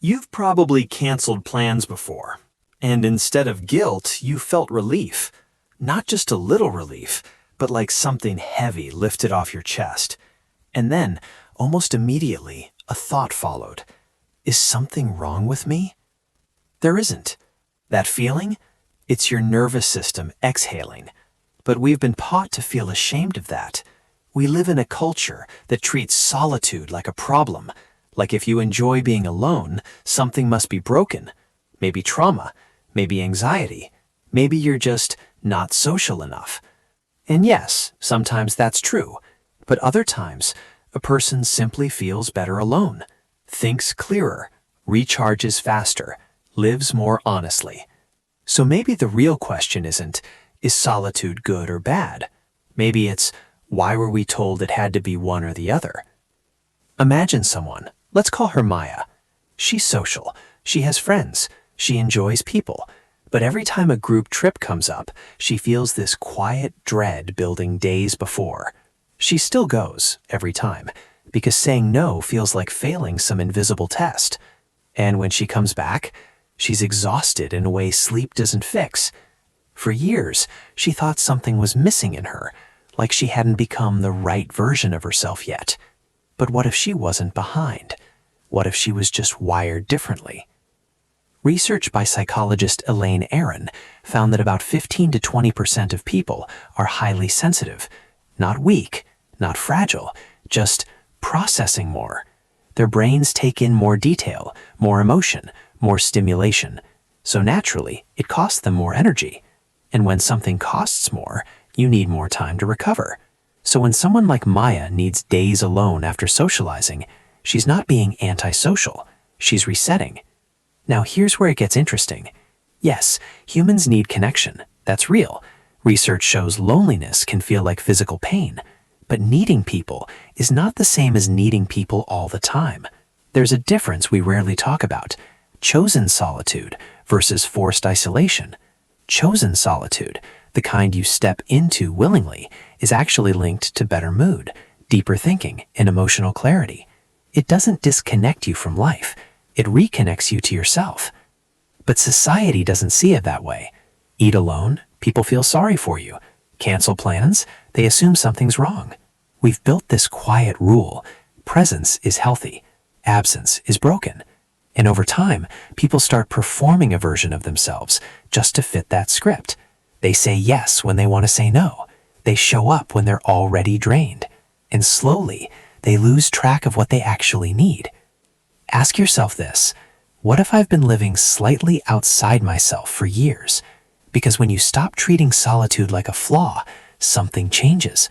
You've probably canceled plans before, and instead of guilt, you felt relief. Not just a little relief, but like something heavy lifted off your chest. And then, almost immediately, a thought followed. Is something wrong with me? There isn't. That feeling? It's your nervous system exhaling. But we've been taught to feel ashamed of that. We live in a culture that treats solitude like a problem. Like if you enjoy being alone, something must be broken. Maybe trauma, maybe anxiety, maybe you're just not social enough. And yes, sometimes that's true. But other times, a person simply feels better alone, thinks clearer, recharges faster, lives more honestly. So maybe the real question isn't, is solitude good or bad? Maybe it's, why were we told it had to be one or the other? Imagine someone, let's call her Maya. She's social, she has friends, she enjoys people. But every time a group trip comes up, she feels this quiet dread building days before. She still goes, every time, because saying no feels like failing some invisible test. And when she comes back, she's exhausted in a way sleep doesn't fix. For years, she thought something was missing in her, like she hadn't become the right version of herself yet. But what if she wasn't behind? What if she was just wired differently? Research by psychologist Elaine Aron found that about 15 to 20% of people are highly sensitive. Not weak, not fragile, just processing more. Their brains take in more detail, more emotion, more stimulation. So naturally, it costs them more energy. And when something costs more, you need more time to recover. So when someone like Maya needs days alone after socializing, she's not being antisocial, she's resetting. Now here's where it gets interesting. Yes, humans need connection, that's real. Research shows loneliness can feel like physical pain, but needing people is not the same as needing people all the time. There's a difference we rarely talk about: chosen solitude versus forced isolation. Chosen solitude, the kind you step into willingly, is actually linked to better mood, deeper thinking, and emotional clarity. It doesn't disconnect you from life, it reconnects you to yourself. But society doesn't see it that way. Eat alone, people feel sorry for you. Cancel plans, they assume something's wrong. We've built this quiet rule: presence is healthy, absence is broken. And over time, people start performing a version of themselves just to fit that script. They say yes when they want to say no. They show up when they're already drained. And slowly, they lose track of what they actually need. Ask yourself this: what if I've been living slightly outside myself for years? Because when you stop treating solitude like a flaw, something changes.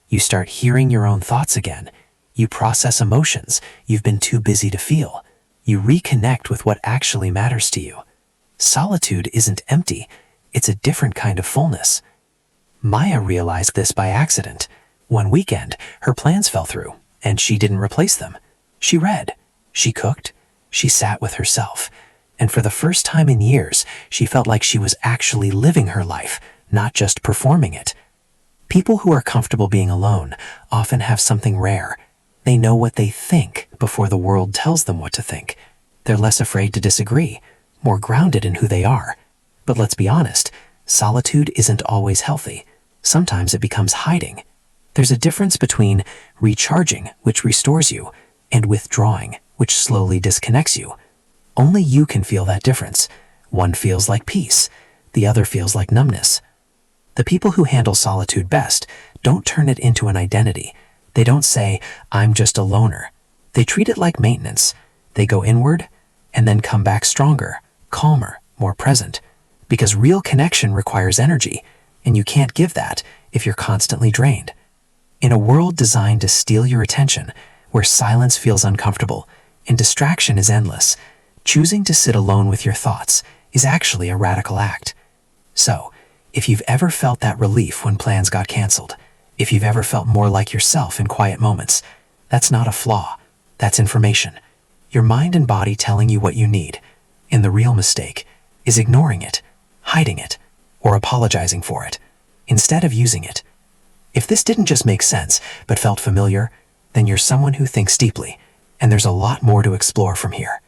You start hearing your own thoughts again. You process emotions you've been too busy to feel. You reconnect with what actually matters to you. Solitude isn't empty, it's a different kind of fullness. Maya realized this by accident. One weekend, her plans fell through, and she didn't replace them. She read, she cooked, she sat with herself, and for the first time in years, she felt like she was actually living her life, not just performing it. People who are comfortable being alone often have something rare. They know what they think before the world tells them what to think. They're less afraid to disagree, more grounded in who they are. But let's be honest, solitude isn't always healthy. Sometimes it becomes hiding. There's a difference between recharging, which restores you, and withdrawing, which slowly disconnects you. Only you can feel that difference. One feels like peace, the other feels like numbness. The people who handle solitude best don't turn it into an identity. They don't say, "I'm just a loner." They treat it like maintenance. They go inward and then come back stronger, calmer, more present. Because real connection requires energy, and you can't give that if you're constantly drained. In a world designed to steal your attention, where silence feels uncomfortable and distraction is endless, choosing to sit alone with your thoughts is actually a radical act. So, if you've ever felt that relief when plans got canceled, if you've ever felt more like yourself in quiet moments, that's not a flaw, that's information. Your mind and body telling you what you need, and the real mistake is ignoring it, hiding it, or apologizing for it, instead of using it. If this didn't just make sense, but felt familiar, then you're someone who thinks deeply, and there's a lot more to explore from here.